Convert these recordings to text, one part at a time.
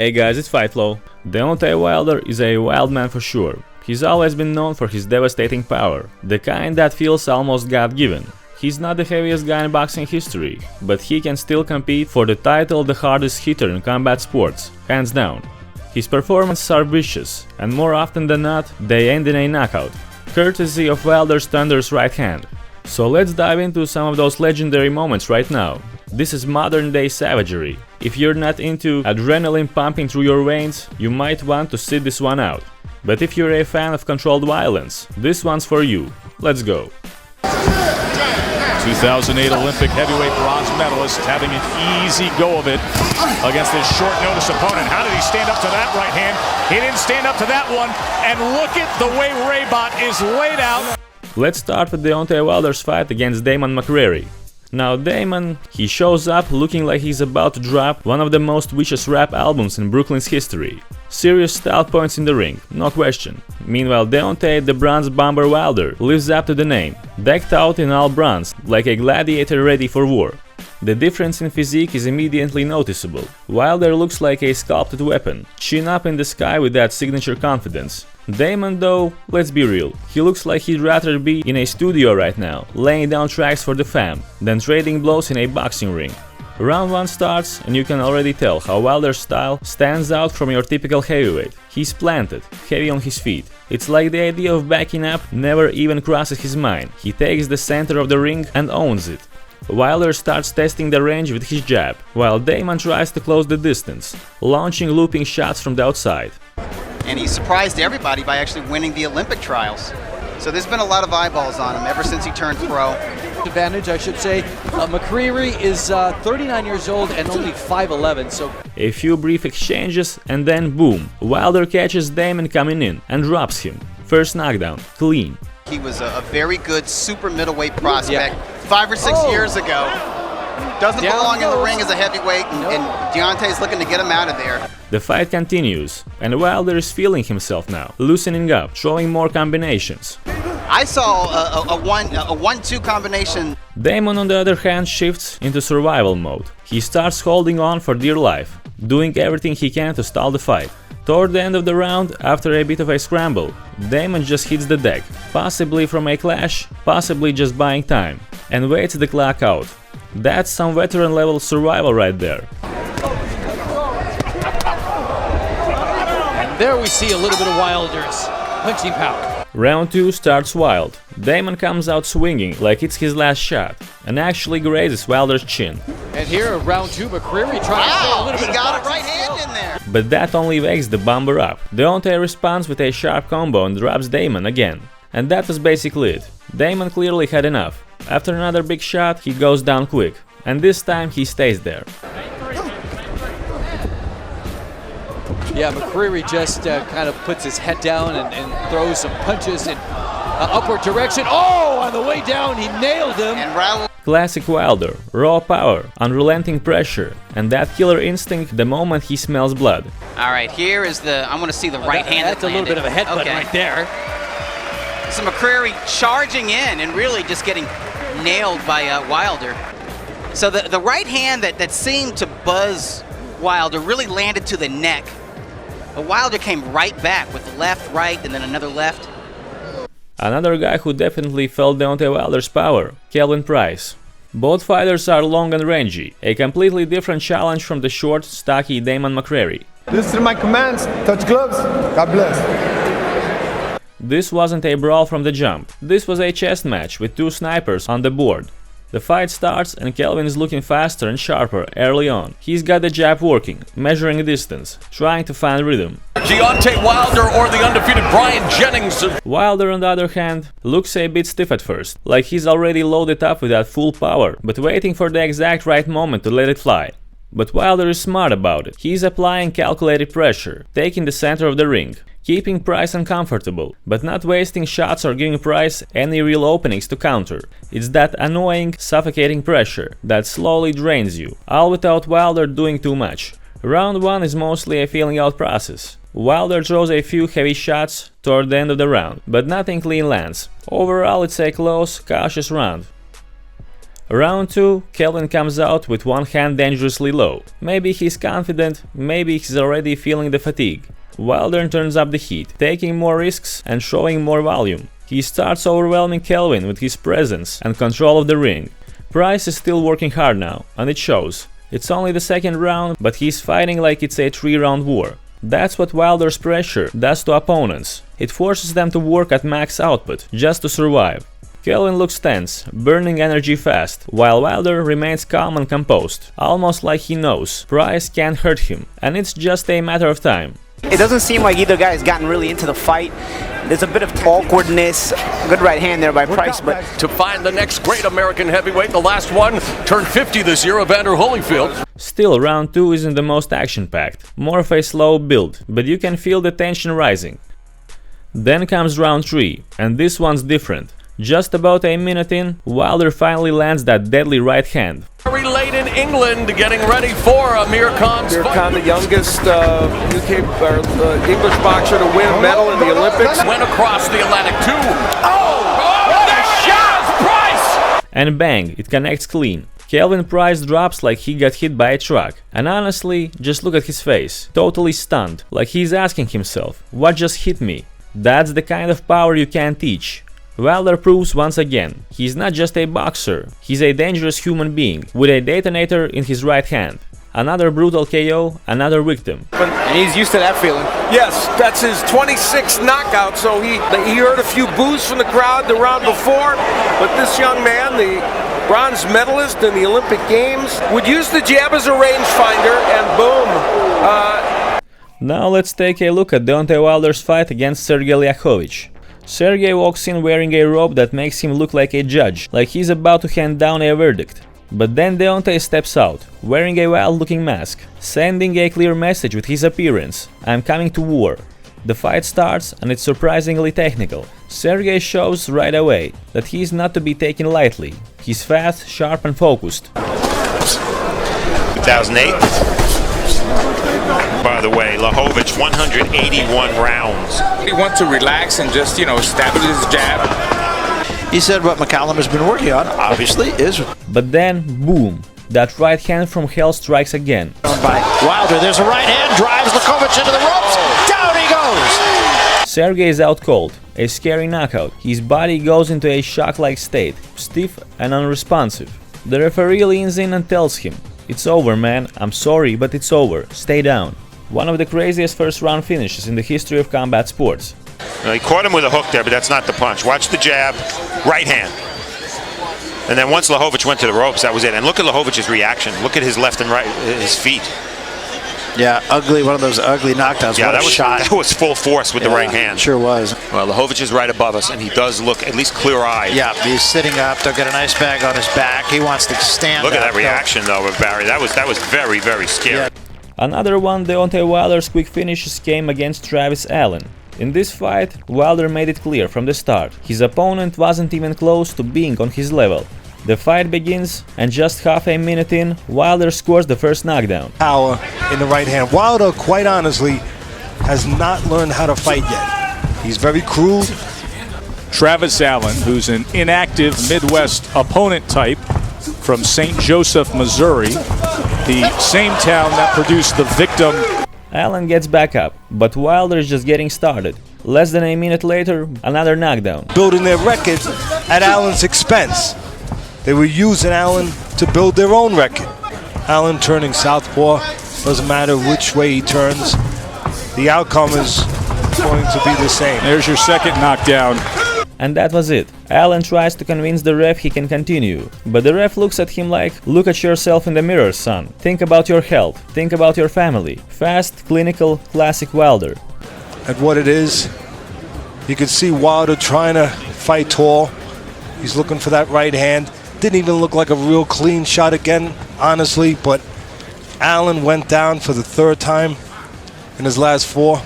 Hey guys, it's Fightflow. Deontay Wilder is a wild man for sure. He's always been known for his devastating power, the kind that feels almost God-given. He's not the heaviest guy in boxing history, but he can still compete for the title the hardest hitter in combat sports, hands down. His performances are vicious, and more often than not, they end in a knockout, courtesy of Wilder's thunderous right hand. So let's dive into some of those legendary moments right now. This is modern-day savagery. If you're not into adrenaline pumping through your veins, you might want to sit this one out. But if you're a fan of controlled violence, this one's for you. Let's go. 2008 Olympic heavyweight bronze medalist having an easy go of it against this short notice opponent. How did he stand up to that right hand? He didn't stand up to that one, and look at the way Raybot is laid out. Let's start with Deontay Wilder's fight against Damon McCreary. Now Damon, he shows up looking like he's about to drop one of the most vicious rap albums in Brooklyn's history. Serious style points in the ring, no question. Meanwhile Deontay, the bronze bomber Wilder, lives up to the name, decked out in all bronze, like a gladiator ready for war. The difference in physique is immediately noticeable. Wilder looks like a sculpted weapon, chin up in the sky with that signature confidence. Damon though, let's be real, he looks like he'd rather be in a studio right now, laying down tracks for the fam, than trading blows in a boxing ring. Round 1 starts and you can already tell how Wilder's style stands out from your typical heavyweight. He's planted, heavy on his feet. It's like the idea of backing up never even crosses his mind. He takes the center of the ring and owns it. Wilder starts testing the range with his jab, while Damon tries to close the distance, launching looping shots from the outside. And he surprised everybody by actually winning the Olympic trials. So there's been a lot of eyeballs on him ever since he turned pro. Advantage, I should say. McCreary is 39 years old and only 5'11", so... A few brief exchanges and then boom, Wilder catches Damon coming in and drops him. First knockdown, clean. He was a very good super middleweight prospect 5 or 6 years ago. Doesn't belong in the ring as a heavyweight, and Deontay's looking to get him out of there. The fight continues, and Wilder is feeling himself now, loosening up, throwing more combinations. I saw a 1-2 combination. Damon on the other hand shifts into survival mode. He starts holding on for dear life, doing everything he can to stall the fight. Toward the end of the round, after a bit of a scramble, Damon just hits the deck, possibly from a clash, possibly just buying time, and waits the clock out. That's some veteran level survival right there. And there we see a little bit of Wilder's punching power. Round 2 starts wild. Damon comes out swinging like it's his last shot, and actually grazes Wilder's chin. And here, round 2, McCreary trying to throw a little bit of got a right hand in there. But that only wakes the bomber up. Deontay responds with a sharp combo and drops Damon again. And that was basically it. Damon clearly had enough. After another big shot, he goes down quick. And this time he stays there. Yeah, McCreary just kind of puts his head down and throws some punches in upward direction. Oh, on the way down, he nailed him. And Classic Wilder, raw power, unrelenting pressure, and that killer instinct the moment he smells blood. all right, here is I want to see the right hand. That's a little bit of a headbutt right there. So McCreary charging in and really just getting nailed by Wilder. So the right hand that seemed to buzz Wilder really landed to the neck. But Wilder came right back with the left, right, and then another left. Another guy who definitely felt Deontay Wilder's power, Kelvin Price. Both fighters are long and rangy, a completely different challenge from the short, stocky Damon McCreary. Listen to my commands, touch gloves, God bless. This wasn't a brawl from the jump, this was a chess match with 2 snipers on the board. The fight starts and Kelvin is looking faster and sharper early on. He's got the jab working, measuring distance, trying to find rhythm. Deontay Wilder or the undefeated Brian Jennings. Wilder on the other hand looks a bit stiff at first, like he's already loaded up with that full power, but waiting for the exact right moment to let it fly. But Wilder is smart about it. He's applying calculated pressure, taking the center of the ring, keeping Price uncomfortable, but not wasting shots or giving Price any real openings to counter. It's that annoying, suffocating pressure that slowly drains you, all without Wilder doing too much. Round 1 is mostly a feeling out process. Wilder throws a few heavy shots toward the end of the round, but nothing clean lands. Overall it's a close, cautious round. Round 2, Kelvin comes out with one hand dangerously low. Maybe he's confident, maybe he's already feeling the fatigue. Wilder turns up the heat, taking more risks and showing more volume. He starts overwhelming Kelvin with his presence and control of the ring. Price is still working hard now, and it shows. It's only the second round, but he's fighting like it's a 3-round war. That's what Wilder's pressure does to opponents. It forces them to work at max output, just to survive. Kelvin looks tense, burning energy fast, while Wilder remains calm and composed, almost like he knows Price can't hurt him, and it's just a matter of time. It doesn't seem like either guy has gotten really into the fight. There's a bit of awkwardness. Good right hand there by Price, but To find the next great American heavyweight, the last one turned 50 this year, Evander Holyfield. Still, round 2 isn't the most action-packed, more of a slow build, but you can feel the tension rising. Then comes round 3, and this one's different. Just about a minute in, Wilder finally lands that deadly right hand. Very late in England, getting ready for Amir Khan's Amir fight. Khan, the youngest UK or English boxer to win a medal in the Olympics. Went across the Atlantic too. Oh, the shot, Price! And bang, it connects clean. Kelvin Price drops like he got hit by a truck. And honestly, just look at his face, totally stunned, like he's asking himself, what just hit me? That's the kind of power you can't teach. Wilder proves once again, he's not just a boxer, he's a dangerous human being with a detonator in his right hand. Another brutal KO, another victim. and he's used to that feeling. Yes, that's his 26th knockout, so he heard a few boos from the crowd the round before, but this young man, the bronze medalist in the Olympic Games, would use the jab as a rangefinder, and boom. Now let's take a look at Deontay Wilder's fight against Sergey Liakhovich. Sergey walks in wearing a robe that makes him look like a judge, like he's about to hand down a verdict. But then Deontay steps out, wearing a wild-looking mask, sending a clear message with his appearance: I'm coming to war. The fight starts and it's surprisingly technical. Sergey shows right away that he is not to be taken lightly. He's fast, sharp and focused. 2008. By the way, Liakhovich 181 rounds. He wants to relax and just, establish his jab. He said what McCallum has been working on, obviously, is... But then, boom, that right hand from hell strikes again. By Wilder, there's a right hand, drives Liakhovich into the ropes, down he goes! Sergey is out cold, a scary knockout. His body goes into a shock-like state, stiff and unresponsive. The referee leans in and tells him, it's over, man, I'm sorry, but it's over, stay down. One of the craziest first-round finishes in the history of combat sports. Well, he caught him with a hook there, but that's not the punch. Watch the jab, right hand. And then once Liakhovich went to the ropes, that was it. And look at Liakhovich's reaction. Look at his left and right, his feet. Yeah, ugly, one of those ugly knockdowns. Yeah, what a shot. That was full force with the right hand. Sure was. Well, Liakhovich is right above us, and he does look at least clear-eyed. Yeah, he's sitting up. They'll get an ice bag on his back. He wants to stand Look at up, that reaction, though, of Barry. That was very, very scary. Yeah. Another one, Deontay Wilder's quick finishes came against Travis Allen. In this fight, Wilder made it clear from the start, his opponent wasn't even close to being on his level. The fight begins, and just half a minute in, Wilder scores the first knockdown. Power in the right hand. Wilder, quite honestly, has not learned how to fight yet. He's very cruel. Travis Allen, who's an inactive Midwest opponent type from St. Joseph, Missouri, the same town that produced the victim. Allen gets back up, but Wilder is just getting started. Less than a minute later, another knockdown. Building their record at Allen's expense. They were using Allen to build their own record. Allen turning southpaw, doesn't matter which way he turns, the outcome is going to be the same. There's your second knockdown. And that was it. Allen tries to convince the ref he can continue, but the ref looks at him like, look at yourself in the mirror, son. Think about your health, think about your family. Fast, clinical, classic Wilder. At what it is, you can see Wilder trying to fight tall. He's looking for that right hand. Didn't even look like a real clean shot again, honestly, but Allen went down for the third time in his last four.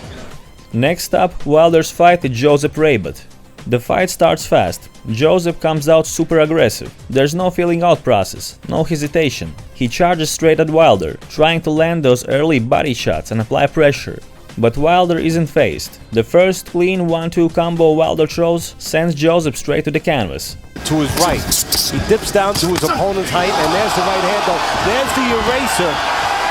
Next up, Wilder's fight with Joseph Rabat. The fight starts fast. Joseph comes out super aggressive. There's no feeling out process, no hesitation. He charges straight at Wilder, trying to land those early body shots and apply pressure. But Wilder isn't phased. The first clean 1-2 combo Wilder throws sends Joseph straight to the canvas. to his right. He dips down to his opponent's height, and there's the right hand though. There's the eraser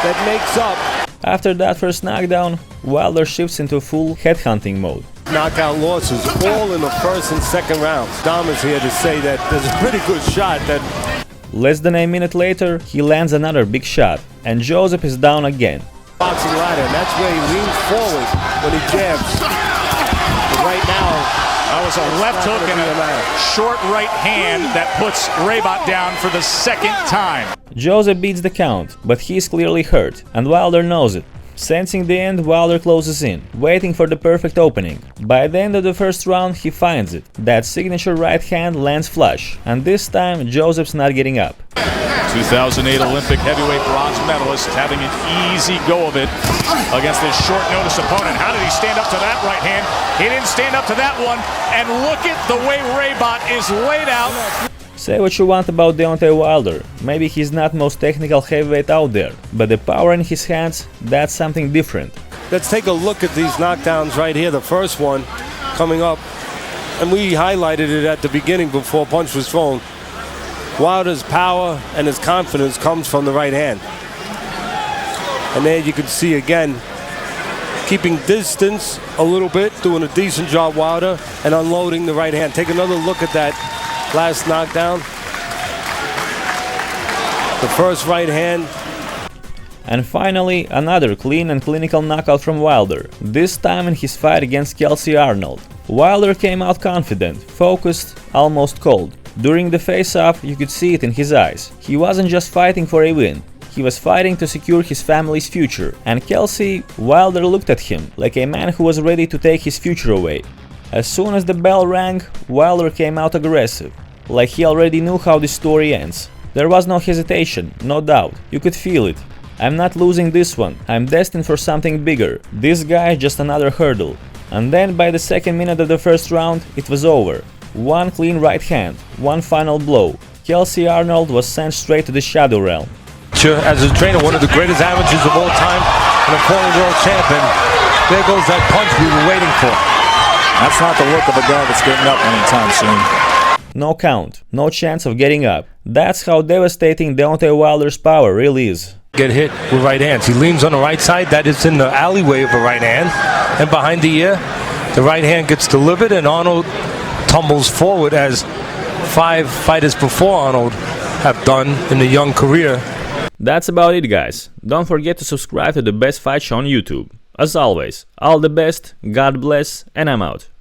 that makes up. After that first knockdown, Wilder shifts into full headhunting mode. Knockout losses all in the first and second rounds. Dom is here to say that there's a pretty good shot that... Less than a minute later, he lands another big shot, and Joseph is down again. Boxing ladder, and that's where he leans forward when he jabs. But right now, that was a left hook and a short right hand that puts Raybot down for the second time. Joseph beats the count, but he's clearly hurt, and Wilder knows it. Sensing the end, Wilder closes in, waiting for the perfect opening. By the end of the first round, he finds it. That signature right hand lands flush, and this time Joseph's not getting up. 2008 Olympic heavyweight bronze medalist having an easy go of it against this short notice opponent. How did he stand up to that right hand? He didn't stand up to that one, and look at the way Raybot is laid out. Say what you want about Deontay Wilder, maybe he's not most technical heavyweight out there, but the power in his hands, that's something different. Let's take a look at these knockdowns right here, the first one coming up, and we highlighted it at the beginning before a punch was thrown. Wilder's power and his confidence comes from the right hand. And there you can see again, keeping distance a little bit, doing a decent job Wilder, and unloading the right hand. Take another look at that last knockdown. The first right hand. And finally, another clean and clinical knockout from Wilder, this time in his fight against Kelsey Arnold. Wilder came out confident, focused, almost cold. During the face-off, you could see it in his eyes. He wasn't just fighting for a win, he was fighting to secure his family's future. And Kelsey, Wilder looked at him like a man who was ready to take his future away. As soon as the bell rang, Wilder came out aggressive, like he already knew how this story ends. There was no hesitation, no doubt, you could feel it. I'm not losing this one, I'm destined for something bigger. This guy is just another hurdle. And then by the second minute of the first round, it was over. One clean right hand, one final blow. Kelsey Arnold was sent straight to the shadow realm. As a trainer, one of the greatest amateurs of all time, and a former world champion. There goes that punch we were waiting for. That's not the look of a guy that's getting up anytime soon. No count, no chance of getting up. That's how devastating Deontay Wilder's power really is. Get hit with right hands. He leans on the right side, that is in the alleyway of a right hand. And behind the ear, the right hand gets delivered, and Arnold tumbles forward, as 5 fighters before Arnold have done in a young career. That's about it, guys. Don't forget to subscribe to the Best Fight Show on YouTube. As always, all the best, God bless, and I'm out.